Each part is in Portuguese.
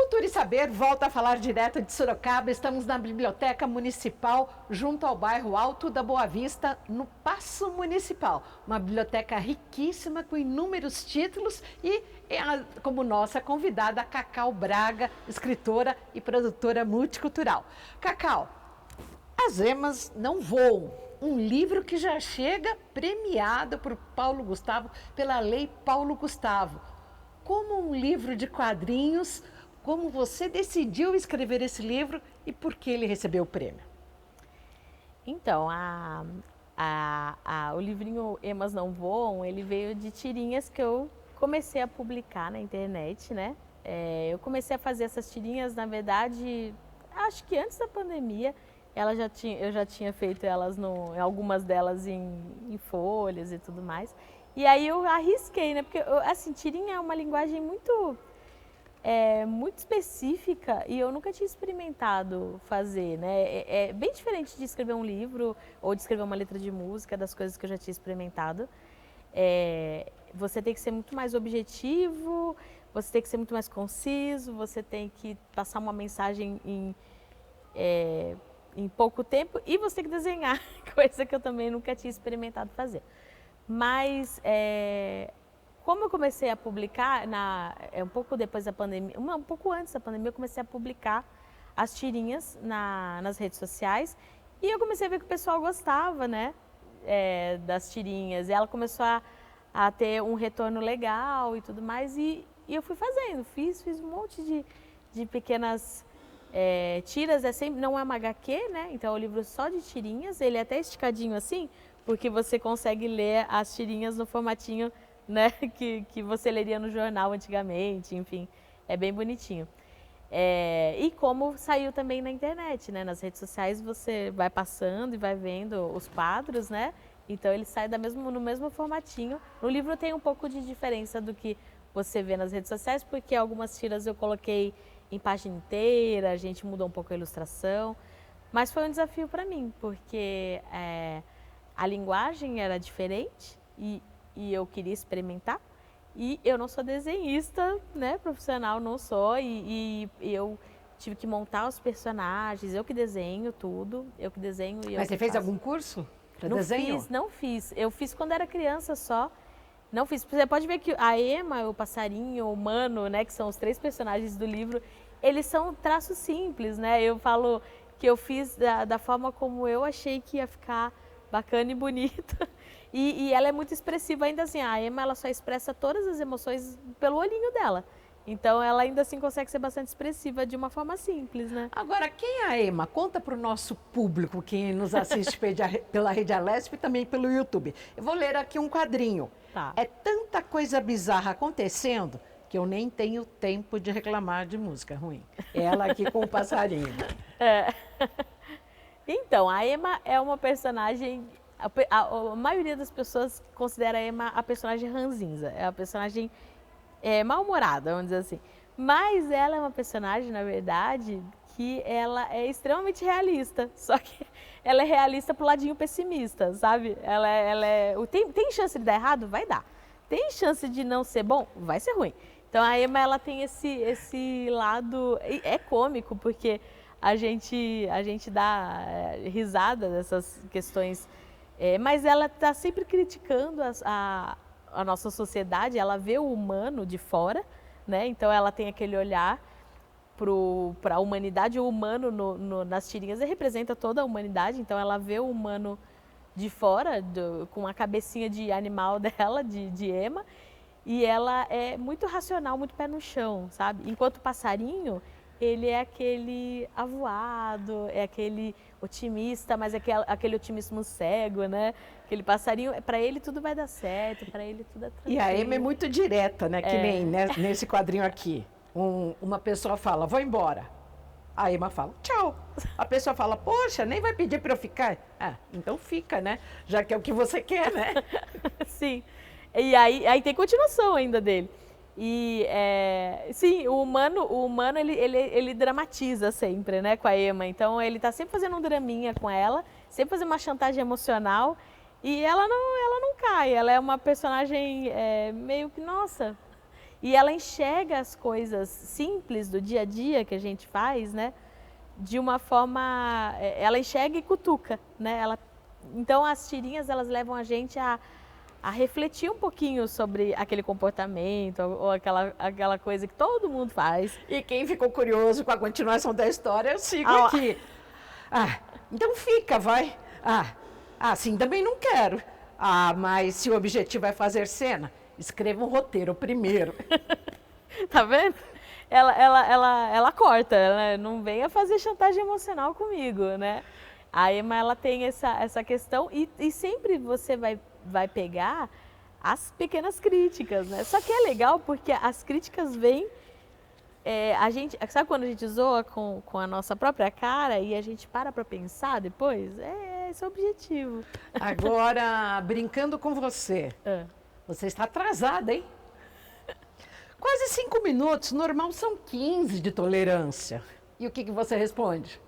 Cultura e Saber volta a falar direto de Sorocaba. Estamos na Biblioteca Municipal, junto ao bairro Alto da Boa Vista, no Paço Municipal. Uma biblioteca riquíssima, com inúmeros títulos e como nossa convidada, Cacau Braga, escritora e produtora multicultural. Cacau, As Emas Não Voam. Um livro que já chega premiado por Paulo Gustavo, pela Lei Paulo Gustavo. Como um livro de quadrinhos, como você decidiu escrever esse livro e por que ele recebeu o prêmio? Então, o livrinho Emas Não Voam, ele veio de tirinhas que eu comecei a publicar na internet, né? Eu comecei a fazer essas tirinhas, na verdade, acho que antes da pandemia, eu já tinha feito elas, algumas delas em folhas e tudo mais. E aí eu arrisquei, né? Porque, assim, tirinha é uma linguagem muito específica e eu nunca tinha experimentado fazer, né? É bem diferente de escrever um livro ou de escrever uma letra de música, das coisas que eu já tinha experimentado. Você tem que ser muito mais objetivo, você tem que ser muito mais conciso, você tem que passar uma mensagem em pouco tempo e você tem que desenhar, coisa que eu também nunca tinha experimentado fazer. Mas, como eu comecei a publicar, um pouco depois da pandemia, um pouco antes da pandemia, eu comecei a publicar as tirinhas nas redes sociais e eu comecei a ver que o pessoal gostava, né, das tirinhas. E ela começou a ter um retorno legal e tudo mais e eu fui fazendo, fiz um monte de pequenas tiras, não é uma HQ, né, então é um livro só de tirinhas, ele é até esticadinho assim, porque você consegue ler as tirinhas no formatinho, né, que você leria no jornal antigamente, enfim, é bem bonitinho. E como saiu também na internet, né, nas redes sociais você vai passando e vai vendo os quadros, né, então ele sai no mesmo formatinho. No livro tem um pouco de diferença do que você vê nas redes sociais, porque algumas tiras eu coloquei em página inteira, a gente mudou um pouco a ilustração, mas foi um desafio para mim, porque a linguagem era diferente e eu queria experimentar. E eu não sou desenhista, né, profissional, não sou. E eu tive que montar os personagens, eu que desenho tudo, eu que desenho e eu Mas que você fez faço. algum curso para Não desenho? fiz, não fiz. Eu fiz quando era criança só. Não fiz. Você pode ver que a Ema, o passarinho, o Mano, né, que são os 3 personagens do livro, eles são traços simples, né? Eu falo que eu fiz da forma como eu achei que ia ficar bacana e bonita. E ela é muito expressiva, ainda assim, a Ema ela só expressa todas as emoções pelo olhinho dela. Então ela ainda assim consegue ser bastante expressiva de uma forma simples, né? Agora, quem é a Ema? Conta para o nosso público, quem nos assiste pela Rede Alesp e também pelo YouTube. Eu vou ler aqui um quadrinho. Tá. É tanta coisa bizarra acontecendo que eu nem tenho tempo de reclamar de música ruim. Ela aqui com o passarinho. Então, a Ema é uma personagem... A maioria das pessoas considera a Ema a personagem ranzinza. É a personagem mal-humorada, vamos dizer assim. Mas ela é uma personagem, na verdade, que ela é extremamente realista. Só que ela é realista pro ladinho pessimista, sabe? Tem chance de dar errado? Vai dar. Tem chance de não ser bom? Vai ser ruim. Então a Ema ela tem esse lado... É cômico, porque a gente dá risada dessas questões... mas ela está sempre criticando a nossa sociedade, ela vê o humano de fora, né? Então ela tem aquele olhar para a humanidade. O humano nas tirinhas representa toda a humanidade, então ela vê o humano de fora, com a cabecinha de animal dela, de Ema, e ela é muito racional, muito pé no chão, sabe? Enquanto o passarinho, ele é aquele avoado, é aquele otimista, mas é aquele otimismo cego, né? Aquele passarinho, para ele tudo vai dar certo, para ele tudo é tranquilo. E a Ema é muito direta, né? Que nem nesse quadrinho aqui. Uma pessoa fala, vou embora. A Ema fala, tchau. A pessoa fala, poxa, nem vai pedir para eu ficar. Ah, então fica, né? Já que é o que você quer, né? Sim. E aí tem continuação ainda dele. E sim, o humano ele dramatiza sempre, né, com a Ema. Então ele tá sempre fazendo um draminha com ela, sempre fazendo uma chantagem emocional e ela não cai. Ela é uma personagem meio que, nossa. E ela enxerga as coisas simples do dia a dia que a gente faz, né? De uma forma, ela enxerga e cutuca, né? Então as tirinhas, elas levam a gente a refletir um pouquinho sobre aquele comportamento ou aquela coisa que todo mundo faz. E quem ficou curioso com a continuação da história, eu sigo aqui. Então fica, vai. Assim também não quero. Mas se o objetivo é fazer cena, escreva um roteiro primeiro. Tá vendo? Ela corta, ela não venha fazer chantagem emocional comigo, né? A Emma, ela tem essa questão e sempre você vai pegar as pequenas críticas, né? Só que é legal porque as críticas vêm, sabe quando a gente zoa com a nossa própria cara e a gente para pensar depois? Esse é o objetivo. Agora, brincando com você, você está atrasada, hein? Quase 5 minutos, normal são 15 de tolerância. E o que você responde?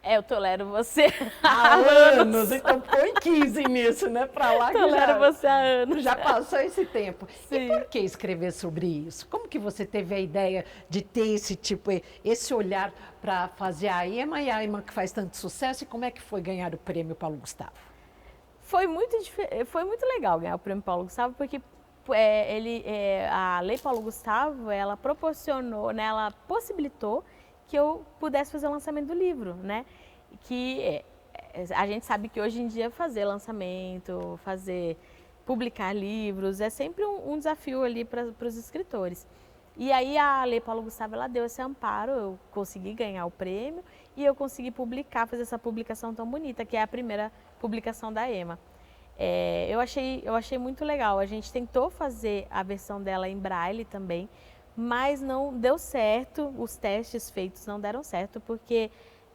Eu tolero você há anos. Então põe 15 nisso, né? Pra lá que tolero você há anos. Já passou esse tempo. Sim. E por que escrever sobre isso? Como que você teve a ideia de ter esse olhar para fazer a Emma e a Emma que faz tanto sucesso? E como é que foi ganhar o prêmio Paulo Gustavo? Foi muito legal ganhar o prêmio Paulo Gustavo, porque a Lei Paulo Gustavo, ela proporcionou, né, ela possibilitou que eu pudesse fazer o lançamento do livro, né? Que a gente sabe que hoje em dia fazer lançamento, publicar livros é sempre um desafio ali para os escritores. E aí a Lei Paulo Gustavo, ela deu esse amparo, eu consegui ganhar o prêmio e eu consegui fazer essa publicação tão bonita, que é a primeira publicação da Emma. Eu achei muito legal. A gente tentou fazer a versão dela em braille também, mas não deu certo, os testes feitos não deram certo, porque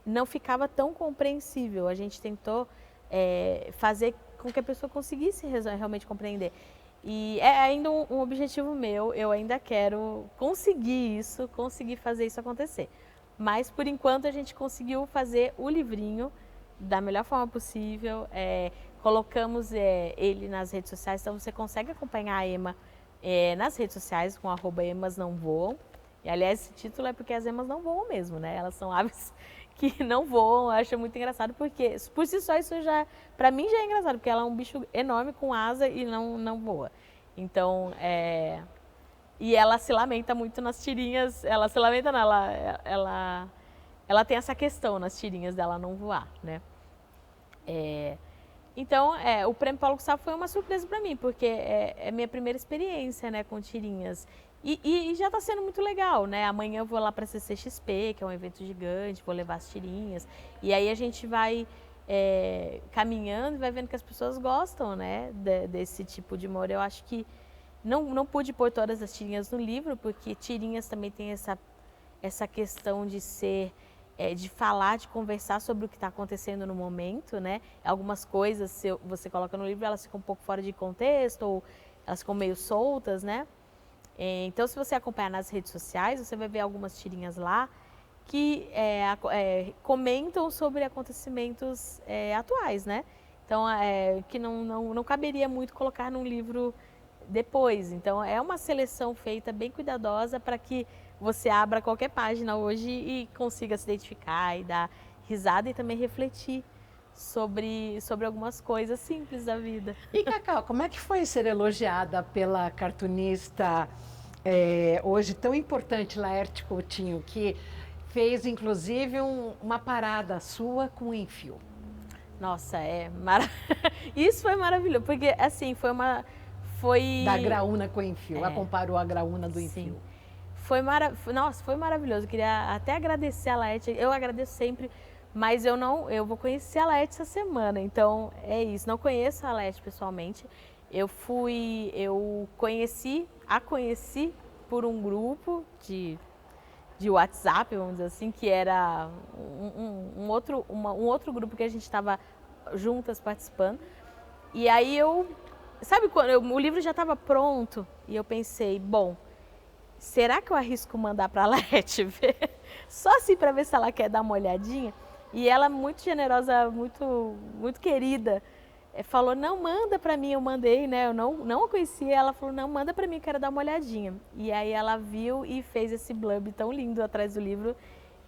não ficava tão compreensível. A gente tentou fazer com que a pessoa conseguisse realmente compreender. E é ainda um objetivo meu, eu ainda quero conseguir fazer isso acontecer. Mas, por enquanto, a gente conseguiu fazer o livrinho da melhor forma possível, colocamos ele nas redes sociais, então você consegue acompanhar a Emma nas redes sociais com @emasnãovoam. E aliás, esse título é porque as emas não voam mesmo, né? Elas são aves que não voam. Eu acho muito engraçado porque por si só isso para mim já é engraçado, porque ela é um bicho enorme com asa e não voa. Então, e ela se lamenta muito nas tirinhas. Ela se lamenta, não, ela tem essa questão nas tirinhas dela não voar, né? Então, o Prêmio Paulo Gustavo foi uma surpresa para mim, porque é minha primeira experiência, né, com tirinhas. E já está sendo muito legal, né? Amanhã eu vou lá para a CCXP, que é um evento gigante, vou levar as tirinhas. E aí a gente vai caminhando e vai vendo que as pessoas gostam, né, desse tipo de humor. Eu acho que não pude pôr todas as tirinhas no livro, porque tirinhas também tem essa questão de ser... de falar, de conversar sobre o que está acontecendo no momento, né? Algumas coisas, se você coloca no livro, elas ficam um pouco fora de contexto ou elas ficam meio soltas, né? Então, se você acompanhar nas redes sociais, você vai ver algumas tirinhas lá que comentam sobre acontecimentos atuais, né? Então, que não caberia muito colocar num livro depois. Então, é uma seleção feita bem cuidadosa para que você abra qualquer página hoje e consiga se identificar e dar risada e também refletir sobre algumas coisas simples da vida. E, Cacau, como é que foi ser elogiada pela cartunista hoje tão importante, Laerte Coutinho, que fez, inclusive, uma parada sua com o Enfio? Nossa, isso foi maravilhoso, porque, assim, foi... Da Graúna com o Enfio, ela comparou a Graúna do Enfio. Nossa, foi maravilhoso. Eu queria até agradecer a Laerte. Eu agradeço sempre, mas eu vou conhecer a Laerte essa semana. Então, é isso. Não conheço a Laerte pessoalmente. Eu conheci por um grupo de WhatsApp, vamos dizer assim, que era um outro grupo que a gente estava juntas participando. E aí sabe, o livro já estava pronto e eu pensei, bom, será que eu arrisco mandar para a Laerte ver? Só assim para ver se ela quer dar uma olhadinha. E ela, muito generosa, muito, muito querida, falou, não, manda pra mim, eu mandei, né, eu não a conhecia, ela falou, não, manda pra mim, eu quero dar uma olhadinha. E aí ela viu e fez esse blurb tão lindo atrás do livro,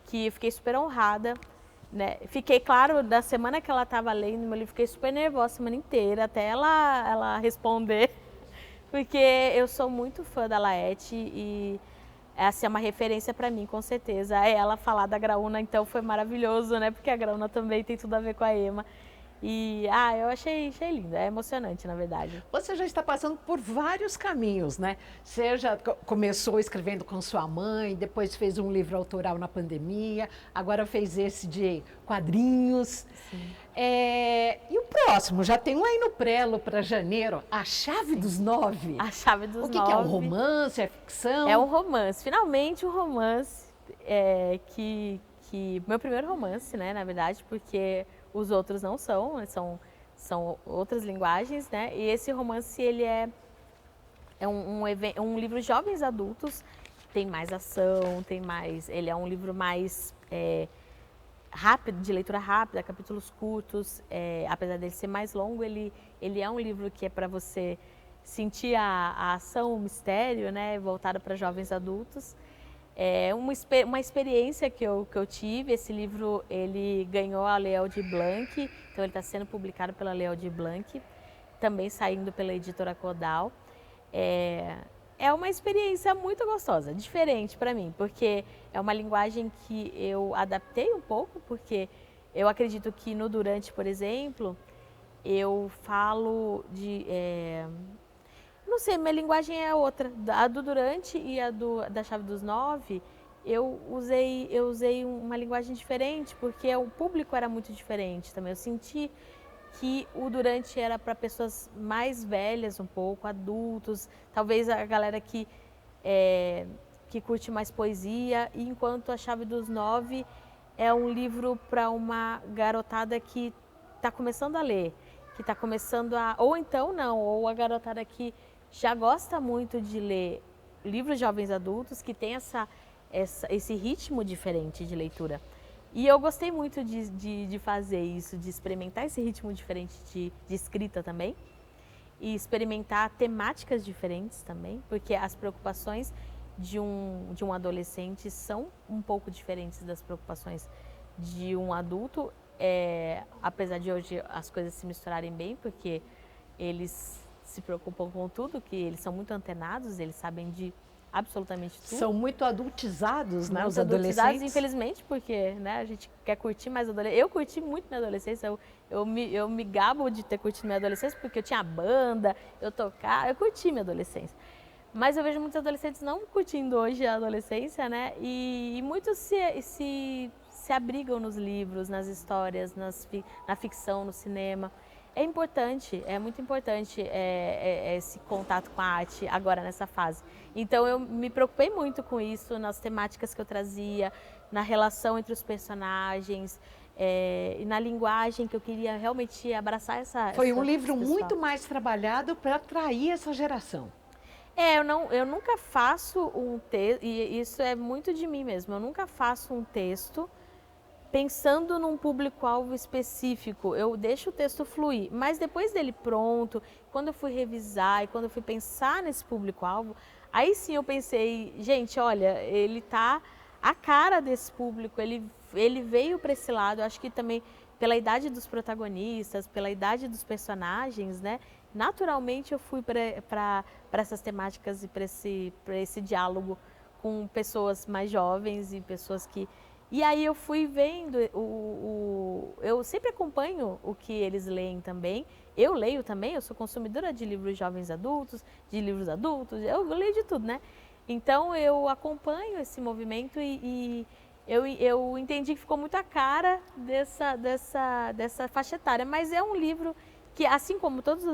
que eu fiquei super honrada, né, fiquei, claro, da semana que ela estava lendo meu livro, fiquei super nervosa a semana inteira, até ela responder, porque eu sou muito fã da Laete e essa é uma referência para mim, com certeza. Ela falar da Graúna, então, foi maravilhoso, né? Porque a Graúna também tem tudo a ver com a Ema. E, eu achei lindo, é emocionante, na verdade. Você já está passando por vários caminhos, né? Você já começou escrevendo com sua mãe, depois fez um livro autoral na pandemia, agora fez esse de quadrinhos. E o próximo? Já tem um aí no prelo para janeiro, A Chave dos Nove. A Chave dos Nove. O que é um romance, é ficção? É um romance, finalmente um romance, meu primeiro romance, né, na verdade, porque os outros não são outras linguagens, né? E esse romance, ele é um livro jovens adultos, tem mais ação, ele é um livro mais rápido, de leitura rápida, capítulos curtos, apesar dele ser mais longo, ele é um livro que é para você sentir a ação, o mistério, né, voltado para jovens adultos. É uma experiência que eu tive. Esse livro, ele ganhou a Leão de Blanc, então ele está sendo publicado pela Leão de Blanc, também saindo pela editora Codal. É uma experiência muito gostosa, diferente para mim, porque é uma linguagem que eu adaptei um pouco, porque eu acredito que no Durante, por exemplo, eu falo não sei, minha linguagem é outra. A do Durante e da Chave dos Nove, eu usei uma linguagem diferente, porque o público era muito diferente também. Eu senti que o Durante era para pessoas mais velhas um pouco, adultos, talvez a galera que curte mais poesia, enquanto a Chave dos Nove é um livro para uma garotada que está começando a ler, que está começando ou a garotada que já gosta muito de ler livros jovens adultos, que tem esse ritmo diferente de leitura. E eu gostei muito de fazer isso, de experimentar esse ritmo diferente de escrita também, e experimentar temáticas diferentes também, porque as preocupações de um adolescente são um pouco diferentes das preocupações de um adulto, apesar de hoje as coisas se misturarem bem, porque eles se preocupam com tudo, que eles são muito antenados, eles sabem de absolutamente tudo. São muito adultizados, né, muito os adolescentes? Infelizmente, porque, né, a gente quer curtir mais adolescência. Eu curti muito minha adolescência, eu me gabo de ter curtido minha adolescência, porque eu tinha banda, eu tocava, eu curti minha adolescência. Mas eu vejo muitos adolescentes não curtindo hoje a adolescência, né, e muitos se abrigam nos livros, nas histórias, na ficção, no cinema. É importante, é muito importante esse contato com a arte agora nessa fase. Então eu me preocupei muito com isso, nas temáticas que eu trazia, na relação entre os personagens, e na linguagem que eu queria realmente abraçar Foi um livro muito mais trabalhado para atrair essa geração. Eu nunca faço um texto, e isso é muito de mim mesmo, eu nunca faço um texto pensando num público-alvo específico. Eu deixo o texto fluir, mas depois dele pronto, quando eu fui revisar e quando eu fui pensar nesse público-alvo, aí sim eu pensei, gente, olha, ele tá a cara desse público, ele veio para esse lado. Eu acho que também pela idade dos protagonistas, pela idade dos personagens, né? Naturalmente eu fui para essas temáticas e para esse diálogo com pessoas mais jovens e pessoas que... E aí eu fui vendo, eu sempre acompanho o que eles leem também. Eu leio também, eu sou consumidora de livros jovens adultos, de livros adultos, eu leio de tudo, né? Então eu acompanho esse movimento e eu entendi que ficou muito a cara dessa faixa etária. Mas é um livro que, assim como todos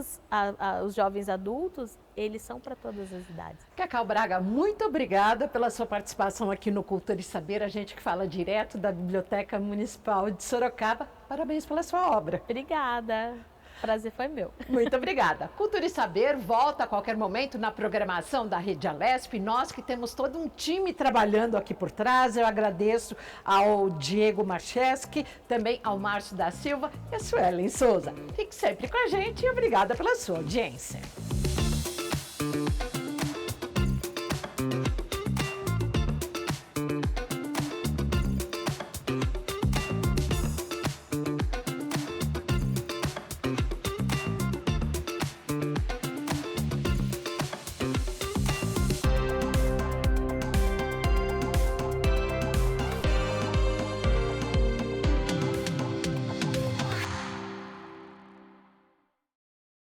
os jovens adultos, eles são para todas as idades. Cacau Braga, muito obrigada pela sua participação aqui no Cultura e Saber, a gente que fala direto da Biblioteca Municipal de Sorocaba. Parabéns pela sua obra. Obrigada. Prazer foi meu. Muito obrigada. Cultura e Saber volta a qualquer momento na programação da Rede Alesp. Nós que temos todo um time trabalhando aqui por trás. Eu agradeço ao Diego Marcheski, também ao Márcio da Silva e a Suelen Souza. Fique sempre com a gente e obrigada pela sua audiência.